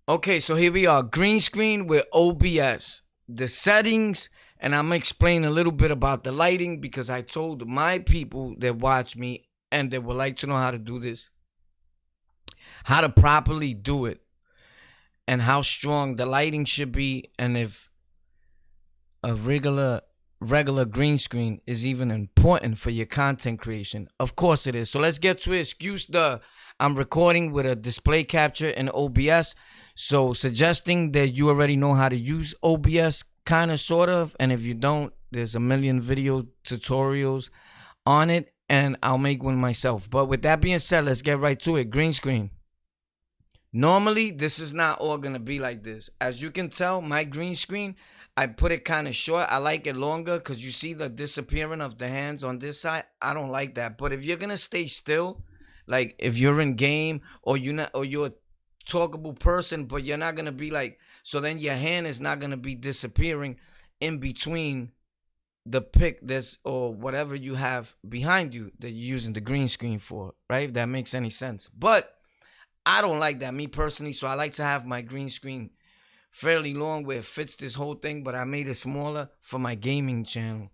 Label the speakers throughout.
Speaker 1: Okay, so here we are, green screen with OBS. The settings, and I'm gonna explain a little bit about the lighting because I told my people that watch me and they would like to know how to do this, how to properly do it, and how strong the lighting should be, and if a regular green screen is even important for your content creation. Of course it is. So let's get to it. Excuse the I'm recording with a display capture in OBS. So suggesting that you already know how to use OBS, kind of, sort of. And if you don't, there's a million video tutorials on it, and I'll make one myself. But with that being said, let's get right to it. Green screen. Normally, this is not all gonna be like this. As you can tell, my green screen, I put it kind of short. I like it longer because you see the disappearing of the hands on this side. I don't like that. But if you're gonna stay still, like if you're in game or you're a talkable person, but you're not gonna be like, so then your hand is not gonna be disappearing in between the pic this or whatever you have behind you that you're using the green screen for, right? If that makes any sense. But I don't like that, me personally. So I like to have my green screen fairly long where it fits this whole thing, but I made it smaller for my gaming channel.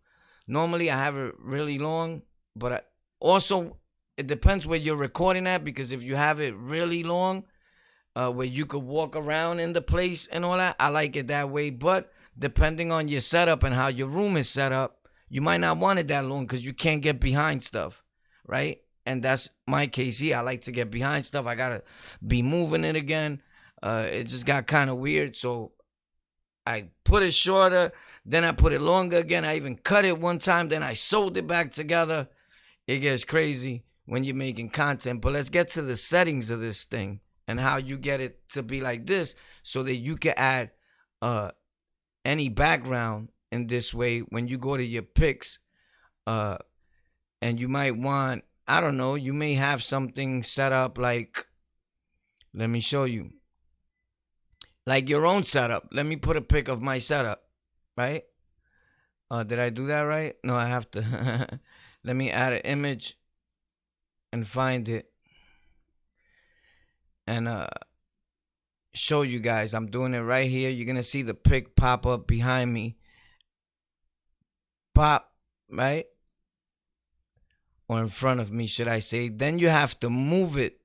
Speaker 1: Normally I have it really long, but also it depends where you're recording at, because if you have it really long, where you could walk around in the place and all that, I like it that way. But depending on your setup and how your room is set up, you might not want it that long because you can't get behind stuff, right? And that's my case here. I like to get behind stuff. I gotta be moving it again. It just got kind of weird, so I put it shorter, then I put it longer again. I even cut it one time, then I sewed it back together. It gets crazy when you're making content. But let's get to the settings of this thing and how you get it to be like this so that you can add any background in this way when you go to your pics. And you might want, I don't know, you may have something set up like, let me show you, like your own setup. Let me put a pic of my setup, right? Did I do that right? No, I have to. Let me add an image and find it and show you guys. I'm doing it right here. You're gonna see the pic pop up behind me. Pop, right? Or in front of me, should I say. Then you have to move it.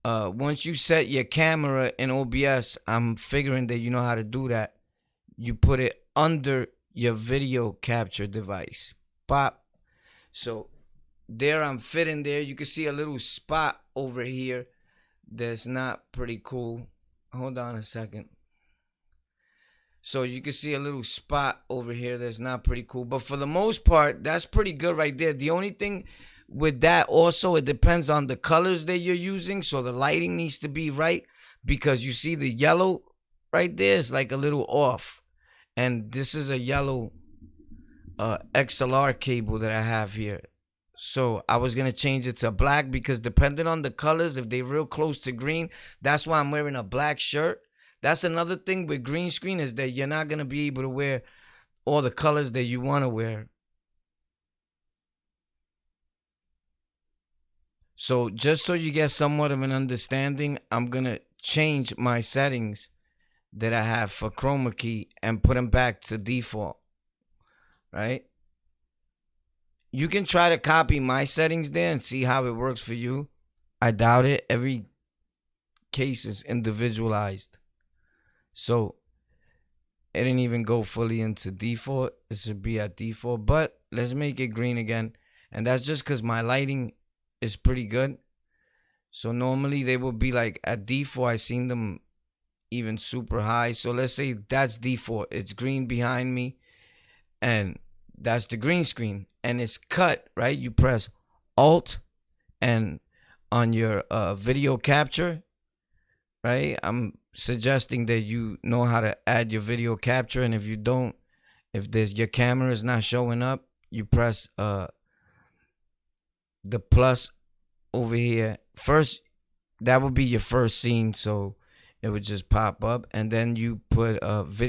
Speaker 1: Once you set your camera in OBS, I'm figuring that you know how to do that. You put it under your video capture device. Pop. So there I'm fitting there. You can see a little spot over here that's not pretty cool. Hold on a second. So you can see a little spot over here that's not pretty cool. But for the most part, that's pretty good right there. The only thing with that also, it depends on the colors that you're using. So the lighting needs to be right, because you see the yellow right there is like a little off. And this is a yellow XLR cable that I have here. So I was going to change it to black, because depending on the colors, if they're real close to green, that's why I'm wearing a black shirt. That's another thing with green screen, is that you're not going to be able to wear all the colors that you want to wear. So just so you get somewhat of an understanding, I'm going to change my settings that I have for Chroma Key and put them back to default, right? You can try to copy my settings there and see how it works for you. I doubt it. Every case is individualized. So it didn't even go fully into default. It should be at default, but let's make it green again. And that's just because my lighting is pretty good. So normally they will be like at default. I seen them even super high. So let's say that's default. It's green behind me, and that's the green screen, and it's cut, right? You press Alt, and on your video capture, right? I'm suggesting that you know how to add your video capture, and if you don't, if there's your camera is not showing up, you press the plus over here. First, that would be your first scene, so it would just pop up, and then you put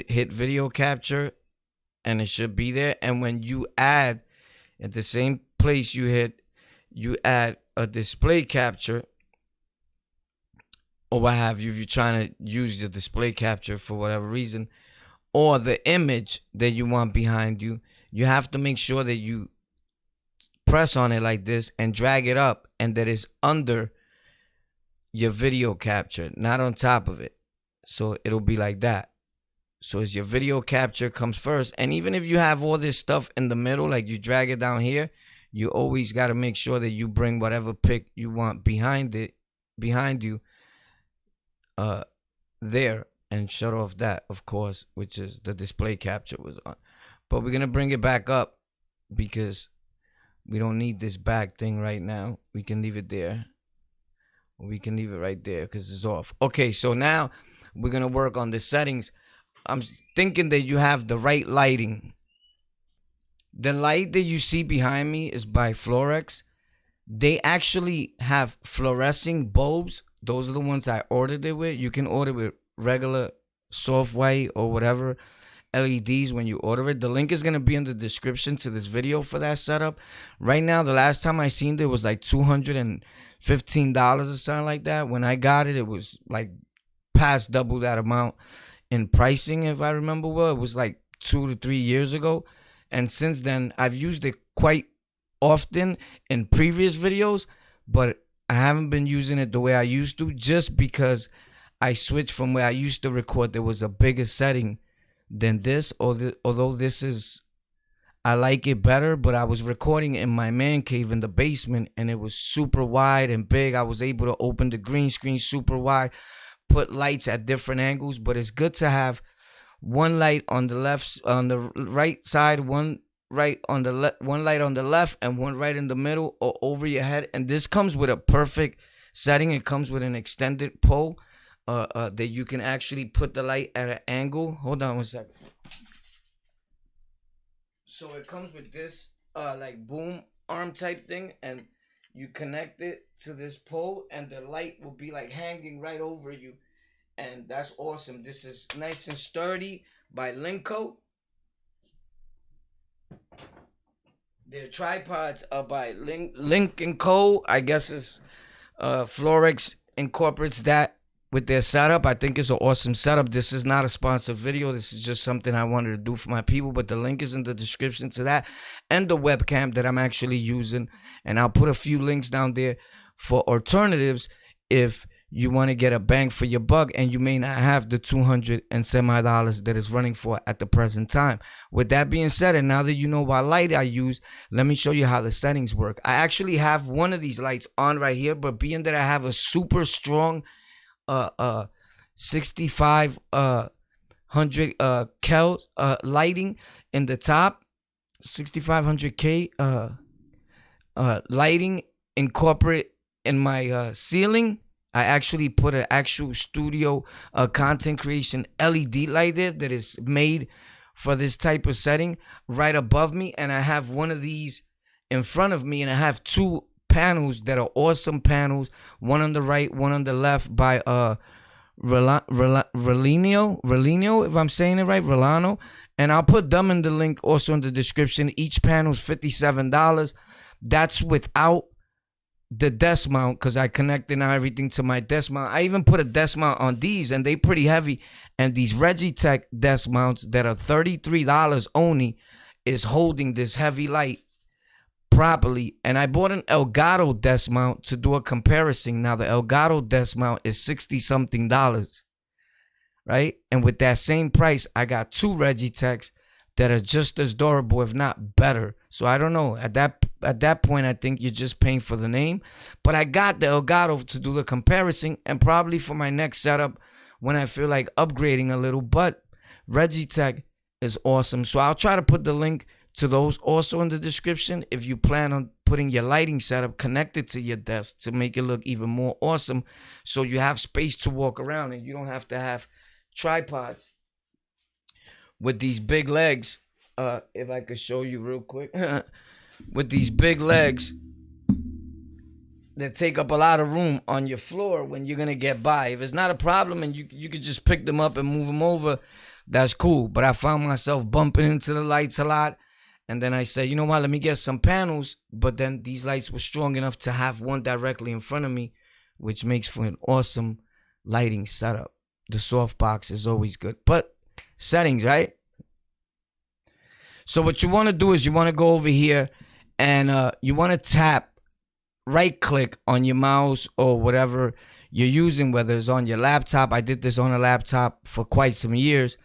Speaker 1: hit video capture, and it should be there. And when you add, at the same place you hit, you add a display capture, or what have you, if you're trying to use the display capture for whatever reason, or the image that you want behind you, you have to make sure that you press on it like this and drag it up, and that is under your video capture, not on top of it. So it'll be like that. So as your video capture comes first, and even if you have all this stuff in the middle, like you drag it down here, you always got to make sure that you bring whatever pic you want behind you there, and shut off that, of course, which is the display capture was on. But we're gonna bring it back up because we don't need this back thing right now. We can leave it there. We can leave it right there because it's off. Okay, so now we're gonna work on the settings. I'm thinking that you have the right lighting. The light that you see behind me is by Flora X. They actually have fluorescing bulbs. Those are the ones I ordered it with. You can order with regular soft white or whatever LEDs when you order it. The link is going to be in the description to this video for that setup. Right now, the last time I seen it was like $215 or something like that. When I got it, it was like past double that amount in pricing, if I remember well. It was like 2 to 3 years ago. And since then, I've used it quite often in previous videos, but I haven't been using it the way I used to, just because I switched from where I used to record. There was a bigger setting than this, although this is, I like it better, but I was recording in my man cave in the basement, and it was super wide and big. I was able to open the green screen super wide, put lights at different angles, but it's good to have one light on the left, on the right side, one light on the left, and one right in the middle or over your head. And this comes with a perfect setting. It comes with an extended pole that you can actually put the light at an angle. Hold on one second. So it comes with this like boom arm type thing, and you connect it to this pole, and the light will be like hanging right over you. And that's awesome. This is nice and sturdy by LINCO. Their tripods are by Lincostore. I guess it's Flora X incorporates that with their setup. I think it's an awesome setup. This is not a sponsored video. This is just something I wanted to do for my people. But the link is in the description to that, and the webcam that I'm actually using. And I'll put a few links down there for alternatives if you want to get a bang for your buck and you may not have the $200 and semi dollars that it's running for at the present time. With that being said, and now that you know what light I use, let me show you how the settings work. I actually have one of these lights on right here, but being that I have a super strong 6500 kel lighting in the top, 6500K lighting incorporate in my ceiling, I actually put an actual studio content creation LED light there that is made for this type of setting right above me. And I have one of these in front of me, and I have two panels that are awesome panels, one on the right, one on the left, by Relino, if I'm saying it right, Relano. And I'll put them in the link also in the description. Each panel's $57. That's without the desk mount, because I connected now everything to my desk mount. I even put a desk mount on these, and they pretty heavy. And these Logitech desk mounts that are $33 only is holding this heavy light properly. And I bought an Elgato desk mount to do a comparison. Now the Elgato desk mount is $60-something, right? And with that same price, I got two Logitechs that are just as durable, if not better. So I don't know. At that point, I think you're just paying for the name. But I got the Elgato to do the comparison, and probably for my next setup when I feel like upgrading a little. But Logitech is awesome. So I'll try to put the link to those also in the description if you plan on putting your lighting setup connected to your desk to make it look even more awesome, so you have space to walk around and you don't have to have tripods with these big legs. If I could show you real quick. With these big legs that take up a lot of room on your floor when you're gonna get by. If it's not a problem and you could just pick them up and move them over, that's cool. But I found myself bumping into the lights a lot, and then I said, you know what, let me get some panels. But then these lights were strong enough to have one directly in front of me, which makes for an awesome lighting setup. The softbox is always good. But settings, right? So what you want to do is you want to go over here and you want to tap, right click on your mouse or whatever you're using, whether it's on your laptop. I did this on a laptop for quite some years.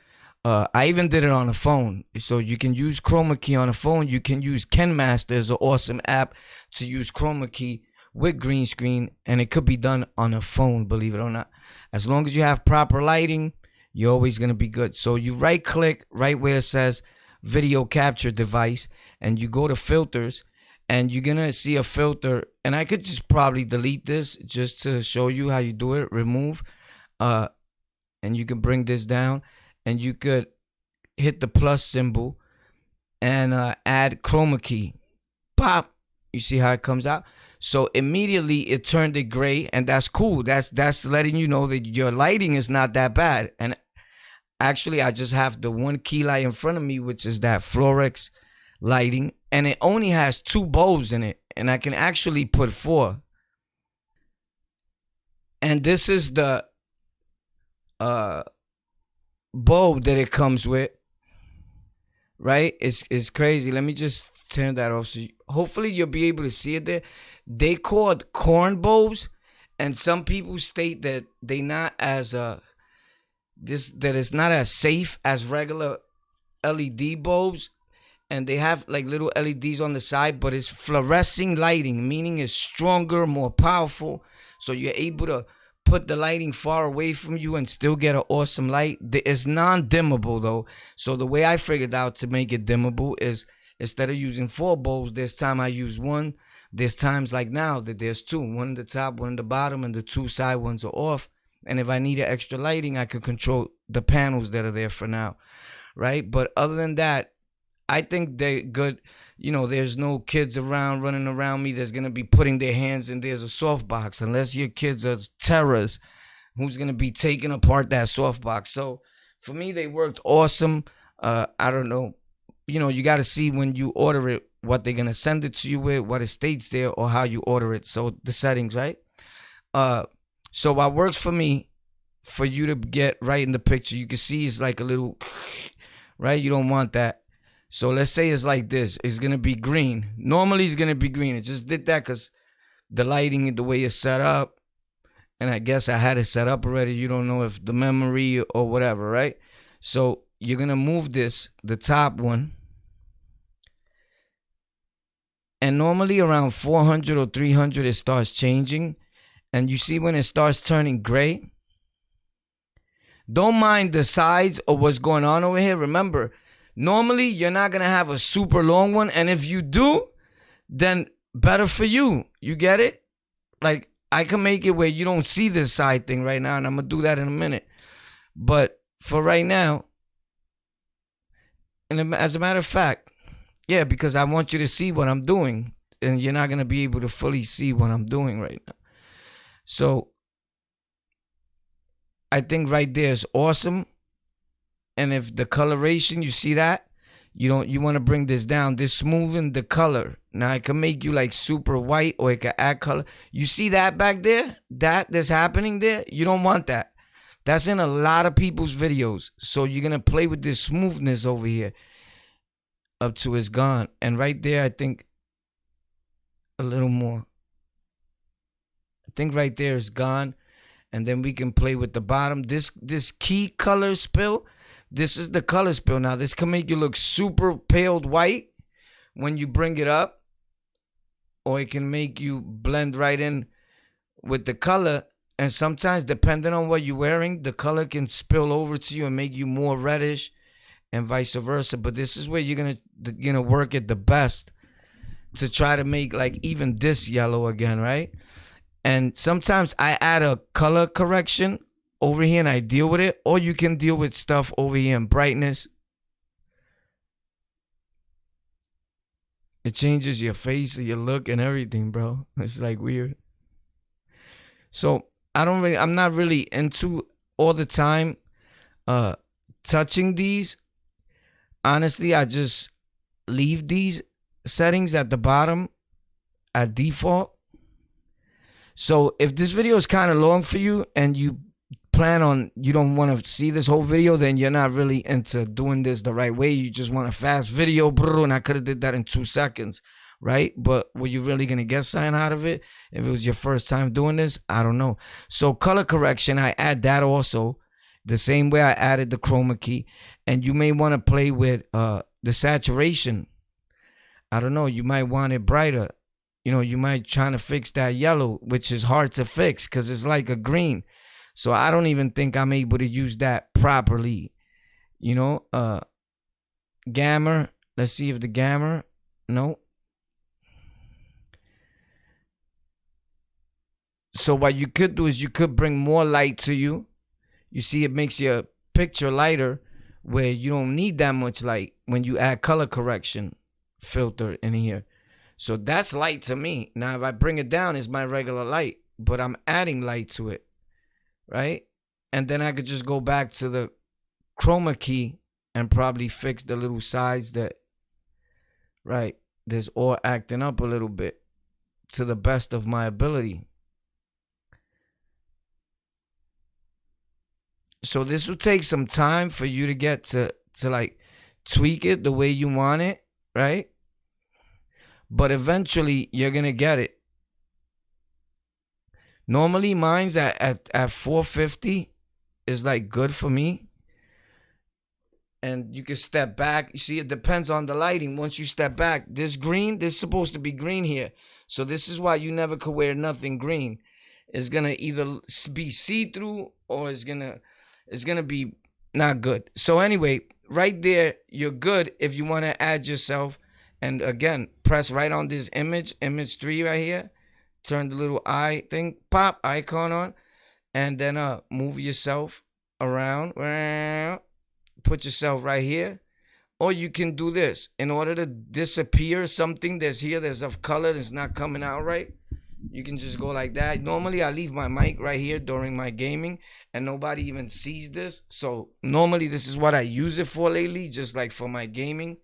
Speaker 1: I even did it on a phone. So you can use Chroma Key on a phone. You can use KenMaster. There's an awesome app to use Chroma Key with green screen, and it could be done on a phone, believe it or not. As long as you have proper lighting, you're always going to be good. So you right click right where it says video capture device, and you go to filters, and you're going to see a filter. And I could just probably delete this just to show you how you do it. Remove. And you can bring this down, and you could hit the plus symbol and add Chroma Key. Pop. You see how it comes out? So immediately it turned it gray, and that's cool. That's letting you know that your lighting is not that bad. And actually, I just have the one key light in front of me, which is that Flora X lighting, and it only has 2 bulbs in it, and I can actually put 4. And this is the bulb that it comes with, right? It's crazy. Let me just turn that off, so hopefully you'll be able to see it there. They called corn bulbs, and some people state that they not as that it's not as safe as regular LED bulbs, and they have like little LEDs on the side, but it's fluorescing lighting, meaning it's stronger, more powerful, so you're able to put the lighting far away from you and still get an awesome light. It's non-dimmable though. So the way I figured out to make it dimmable is, instead of using 4 bulbs, this time I use 1. There's times like now that there's 2, 1 at the top, 1 at the bottom, and the 2 side ones are off. And if I need an extra lighting, I can control the panels that are there for now, right? But other than that, I think they're good. You know, there's no kids around running around me that's going to be putting their hands in there's a softbox, unless your kids are terrorists who's going to be taking apart that softbox. So for me, they worked awesome. I don't know. You know, you got to see when you order it, what they're going to send it to you with, what it states there, or how you order it. So the settings, right? So what works for me, for you to get right in the picture, you can see it's like a little, right? You don't want that. So let's say it's like this. It's going to be green. Normally it's going to be green. It just did that because the lighting, the way it's set up, and I guess I had it set up already. You don't know if the memory or whatever, right? So you're going to move this, the top one. And normally around 400 or 300, it starts changing. And you see when it starts turning gray? Don't mind the sides or what's going on over here. Remember, normally you're not going to have a super long one. And if you do, then better for you. You get it? Like, I can make it where you don't see this side thing right now. And I'm going to do that in a minute. But for right now, and as a matter of fact, yeah, because I want you to see what I'm doing. And you're not going to be able to fully see what I'm doing right now. So I think right there is awesome. And if the coloration, you see that, you want to bring this down. This smoothing the color. Now it can make you like super white, or it can add color. You see that back there? That's happening there? You don't want that. That's in a lot of people's videos. So you're going to play with this smoothness over here up to it's gone. And right there, I think a little more. I think right there is gone. And then we can play with the bottom. This key color spill, this is the color spill. Now, this can make you look super paled white when you bring it up. Or it can make you blend right in with the color. And sometimes, depending on what you're wearing, the color can spill over to you and make you more reddish and vice versa. But this is where you're gonna work it the best to try to make like even this yellow again, right? And sometimes I add a color correction over here and I deal with it. Or you can deal with stuff over here in brightness. It changes your face, your look, and everything, bro. It's like weird. So I'm not really into all the time touching these. Honestly, I just leave these settings at the bottom at default. So if this video is kind of long for you and you plan on, you don't want to see this whole video, then you're not really into doing this the right way. You just want a fast video, and I could have did that in 2 seconds, right? But were you really going to get something out of it if it was your first time doing this? I don't know. So color correction, I add that also the same way I added the chroma key. And you may want to play with the saturation. I don't know. You might want it brighter. You know, you might try to fix that yellow, which is hard to fix because it's like a green. So I don't even think I'm able to use that properly. You know, gamma. Let's see if the gamma. No. So what you could do is you could bring more light to you. You see, it makes your picture lighter where you don't need that much light when you add color correction filter in here. So that's light to me. Now, if I bring it down, it's my regular light, but I'm adding light to it, right? And then I could just go back to the chroma key and probably fix the little sides that, right, there's all acting up a little bit to the best of my ability. So this will take some time for you to get to like tweak it the way you want it, right? But eventually you're gonna get it. Normally mine's at 450 is like good for me. And you can step back. You see, it depends on the lighting. Once you step back, this green, this is supposed to be green here. So this is why you never could wear nothing green. It's gonna either be see-through or it's gonna be not good. So anyway, right there, you're good if you want to add yourself. And again, press right on this image 3 right here. Turn the little eye thing, pop icon on, and then move yourself around. Put yourself right here. Or you can do this. In order to disappear something that's here that's of color that's not coming out right, you can just go like that. Normally, I leave my mic right here during my gaming, and nobody even sees this. So normally, this is what I use it for lately, just like for my gaming.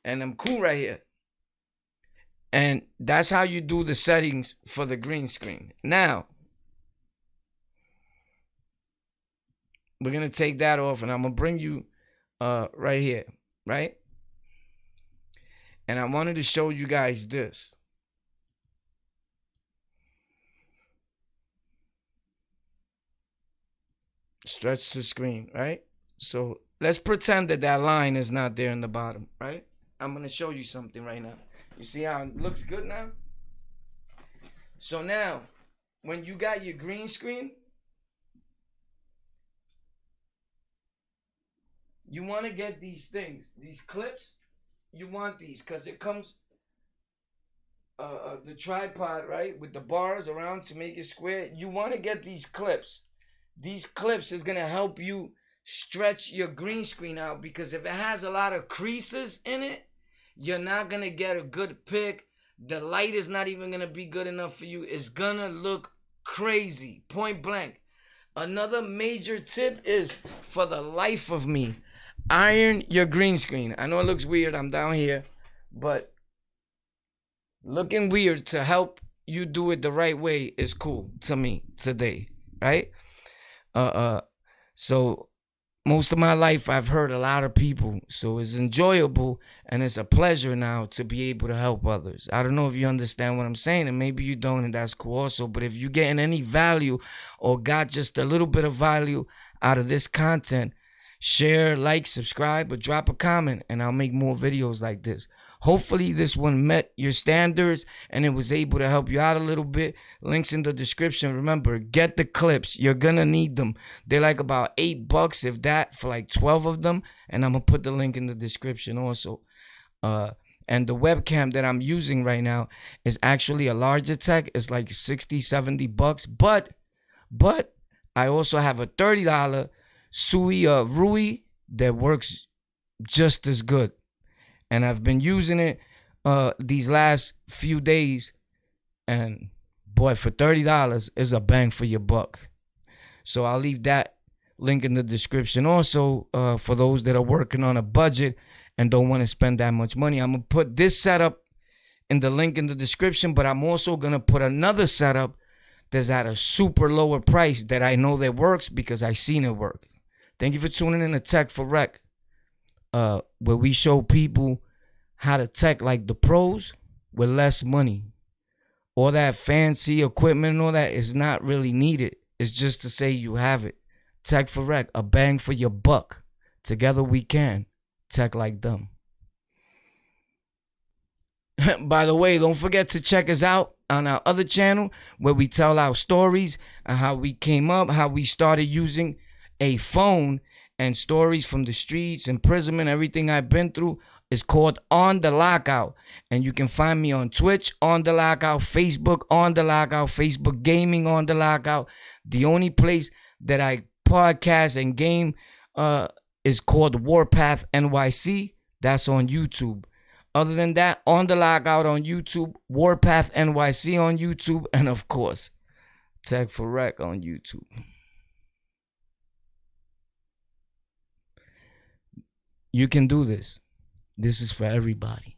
Speaker 1: And I'm cool right here. And that's how you do the settings for the green screen. Now, we're going to take that off, and I'm going to bring you right here, right? And I wanted to show you guys this. Stretch the screen, right? So let's pretend that that line is not there in the bottom, right? I'm going to show you something right now. You see how it looks good now? So now, when you got your green screen, you want to get these things, these clips. You want these because it comes, the tripod, right, with the bars around to make it square. You want to get these clips. These clips is going to help you stretch your green screen out, because if it has a lot of creases in it, you're not going to get a good pic. The light is not even going to be good enough for you. It's going to look crazy, point blank. Another major tip is, for the life of me, iron your green screen. I know it looks weird. I'm down here. But looking weird to help you do it the right way is cool to me today, right? So most of my life I've heard a lot of people, so it's enjoyable and it's a pleasure now to be able to help others. I don't know if you understand what I'm saying, and maybe you don't, and that's cool also. But if you're getting any value or got just a little bit of value out of this content, share, like, subscribe, or drop a comment, and I'll make more videos like this. Hopefully this one met your standards and it was able to help you out a little bit. Links in the description. Remember, get the clips. You're going to need them. They're like about $8, if that, for like 12 of them. And I'm going to put the link in the description also. And the webcam that I'm using right now is actually a Logitech. It's like $60-$70. But I also have a $30 Sui Rui that works just as good. And I've been using it these last few days. And boy, for $30 is a bang for your buck. So I'll leave that link in the description. Also, for those that are working on a budget and don't want to spend that much money, I'm going to put this setup in the link in the description. But I'm also going to put another setup that's at a super lower price that I know that works because I seen it work. Thank you for tuning in to Tech for Rec, where we show people how to tech like the pros with less money. All that fancy equipment and all that is not really needed. It's just to say you have it. Tech for Rec, a bang for your buck. Together we can tech like them. By the way, don't forget to check us out on our other channel where we tell our stories and how we came up, how we started using a phone, and stories from the streets, imprisonment, everything I've been through. Is called On the Lockout. And you can find me on Twitch, On the Lockout, Facebook, On the Lockout, Facebook Gaming, On the Lockout. The only place that I podcast and game is called Warpath NYC. That's on YouTube. Other than that, On the Lockout on YouTube, Warpath NYC on YouTube, and of course, Tech for Rec on YouTube. You can do this. This is for everybody.